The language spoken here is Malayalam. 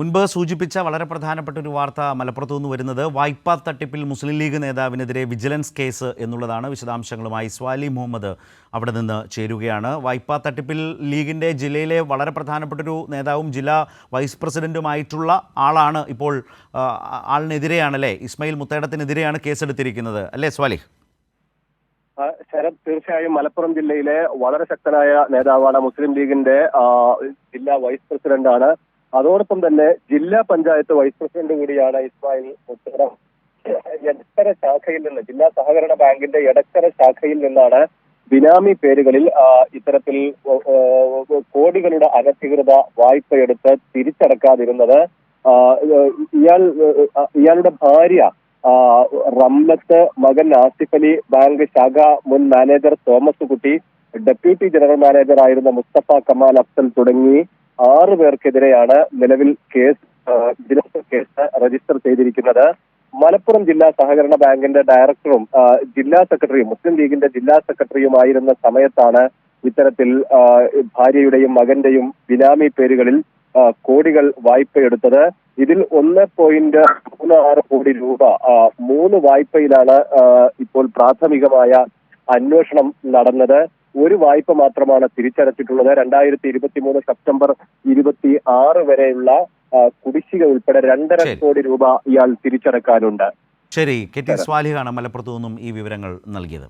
മുൻപ് സൂചിപ്പിച്ച വളരെ പ്രധാനപ്പെട്ട ഒരു വാർത്ത മലപ്പുറത്തു നിന്ന് വരുന്നത് വായ്പാ തട്ടിപ്പിൽ മുസ്ലിം ലീഗ് നേതാവിനെതിരെ വിജിലൻസ് കേസ് എന്നുള്ളതാണ്. വിശദാംശങ്ങളുമായി സ്വാലി മുഹമ്മദ് അവിടെ നിന്ന് ചേരുകയാണ്. വായ്പാ തട്ടിപ്പിൽ ലീഗിൻ്റെ ജില്ലയിലെ വളരെ പ്രധാനപ്പെട്ടൊരു നേതാവും ജില്ലാ വൈസ് പ്രസിഡൻറ്റുമായിട്ടുള്ള ആളാണ് ഇപ്പോൾ ആളിനെതിരെയാണല്ലേ, ഇസ്മായിൽ മുത്തേടത്തിനെതിരെയാണ് കേസെടുത്തിരിക്കുന്നത് അല്ലേ സ്വാലി? ശരത്, തീർച്ചയായും മലപ്പുറം ജില്ലയിലെ വളരെ ശക്തനായ നേതാവാണ്. മുസ്ലിം ലീഗിന്റെ ജില്ലാ വൈസ് പ്രസിഡന്റാണ്. അതോടൊപ്പം തന്നെ ജില്ലാ പഞ്ചായത്ത് വൈസ് പ്രസിഡന്റ് കൂടിയാണ് ഇസ്മായിൽ മുത്തേടം. എടക്കര ശാഖയിൽ നിന്ന്, ജില്ലാ സഹകരണ ബാങ്കിന്റെ എടക്കര ശാഖയിൽ നിന്നാണ് ബിനാമി പേരുകളിൽ ഇത്തരത്തിൽ കോടികളുടെ അനധികൃത വായ്പയെടുത്ത് തിരിച്ചടക്കാതിരുന്നത്. ഇയാളുടെ ഭാര്യ റംലത്ത്, മകൻ ആസിഫ് അലി, ബാങ്ക് ശാഖ മുൻ മാനേജർ തോമസ് കുട്ടി, ഡെപ്യൂട്ടി ജനറൽ മാനേജർ ആയിരുന്ന മുസ്തഫ കമാൽ അഫ്സൽ തുടങ്ങി 6 പേർക്കെതിരെയാണ് നിലവിൽ വിജിലൻസ് കേസ് രജിസ്റ്റർ ചെയ്തിരിക്കുന്നത്. മലപ്പുറം ജില്ലാ സഹകരണ ബാങ്കിന്റെ ഡയറക്ടറും ജില്ലാ സെക്രട്ടറിയും മുസ്ലിം ലീഗിന്റെ ജില്ലാ സെക്രട്ടറിയുമായിരുന്ന സമയത്താണ് ഇത്തരത്തിൽ ഭാര്യയുടെയും മകന്റെയും ബിനാമി പേരുകളിൽ കോടികൾ വായ്പയെടുത്തത്. ഇതിൽ 1.36 കോടി രൂപ 3 വായ്പയിലാണ് ഇപ്പോൾ പ്രാഥമികമായ അന്വേഷണം നടന്നത്. ഒരു വായ്പ മാത്രമാണ് തിരിച്ചടച്ചിട്ടുള്ളത്. 2023 സെപ്റ്റംബർ 26 വരെയുള്ള കുടിശ്ശിക ഉൾപ്പെടെ 2.5 കോടി രൂപ ഇയാൾ തിരിച്ചടക്കാനുണ്ട്. ശരി, കെ ടി സ്വാലിഹാണ് മലപ്പുറത്തു നിന്നും ഈ വിവരങ്ങൾ നൽകിയത്.